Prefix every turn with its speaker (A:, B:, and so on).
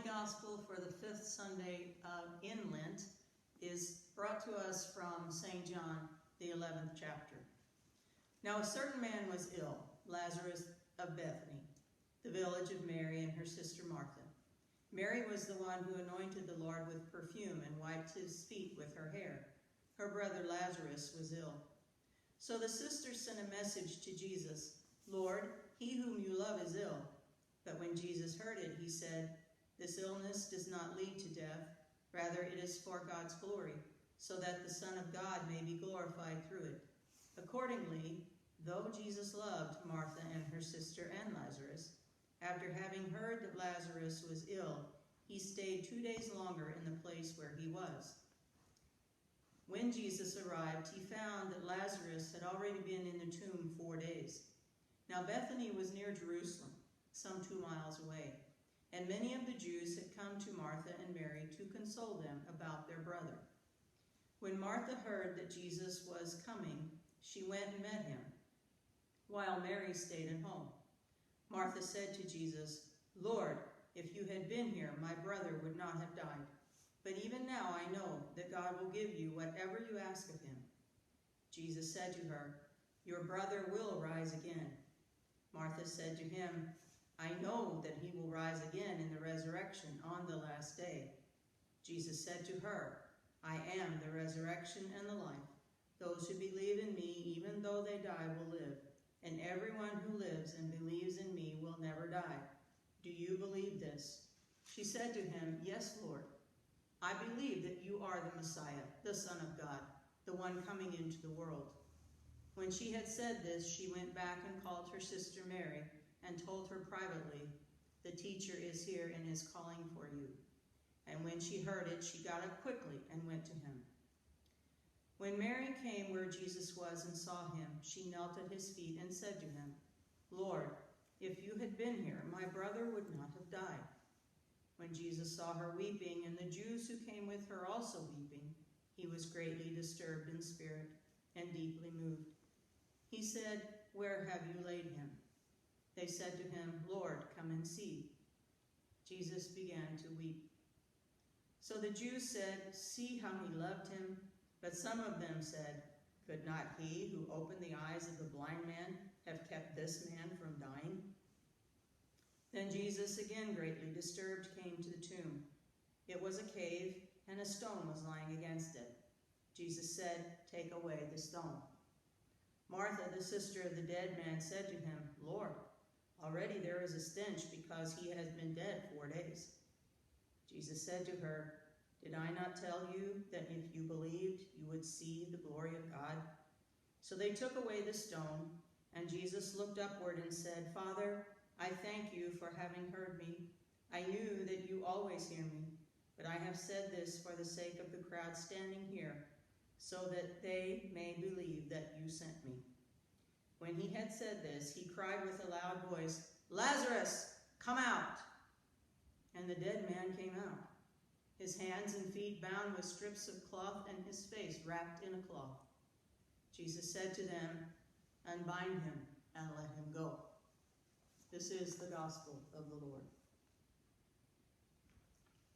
A: Holy Gospel for the fifth Sunday in Lent is brought to us from St. John, the 11th chapter. Now a certain man was ill, Lazarus of Bethany, the village of Mary and her sister Martha. Mary was the one who anointed the Lord with perfume and wiped his feet with her hair. Her brother Lazarus was ill. So the sisters sent a message to Jesus, "Lord, he whom you love is ill." But when Jesus heard it, he said, "This illness does not lead to death. Rather, it is for God's glory, so that the Son of God may be glorified through it." Accordingly, though Jesus loved Martha and her sister and Lazarus, after having heard that Lazarus was ill, he stayed 2 days longer in the place where he was. When Jesus arrived, he found that Lazarus had already been in the tomb 4 days. Now Bethany was near Jerusalem, some 2 miles away, and many of the Jews had come to Martha and Mary to console them about their brother. When Martha heard that Jesus was coming, she went and met him, while Mary stayed at home. Martha said to Jesus, "Lord, if you had been here, my brother would not have died. But even now I know that God will give you whatever you ask of him." Jesus said to her, "Your brother will rise again." Martha said to him, "I know that he will rise again in the resurrection on the last day." Jesus said to her, "I am the resurrection and the life. Those who believe in me, even though they die, will live. And everyone who lives and believes in me will never die. Do you believe this?" She said to him, "Yes, Lord. I believe that you are the Messiah, the Son of God, the one coming into the world." When she had said this, she went back and called her sister Mary and told her privately, "The teacher is here and is calling for you." And when she heard it, she got up quickly and went to him. When Mary came where Jesus was and saw him, she knelt at his feet and said to him, "Lord, if you had been here, my brother would not have died." When Jesus saw her weeping, and the Jews who came with her also weeping, he was greatly disturbed in spirit and deeply moved. He said, "Where have you laid him?" They said to him, "Lord, come and see." Jesus began to weep. So the Jews said, "See how he loved him." But some of them said, "Could not he who opened the eyes of the blind man have kept this man from dying?" Then Jesus, again greatly disturbed, came to the tomb. It was a cave, and a stone was lying against it. Jesus said, "Take away the stone." Martha, the sister of the dead man, said to him, "Lord, already there is a stench because he has been dead 4 days." Jesus said to her, "Did I not tell you that if you believed, you would see the glory of God?" So they took away the stone, and Jesus looked upward and said, "Father, I thank you for having heard me. I knew that you always hear me, but I have said this for the sake of the crowd standing here, so that they may believe that you sent me." When he had said this, he cried with a loud voice, "Lazarus, come out!" And the dead man came out, his hands and feet bound with strips of cloth and his face wrapped in a cloth. Jesus said to them, "Unbind him and let him go." This is the gospel of the Lord.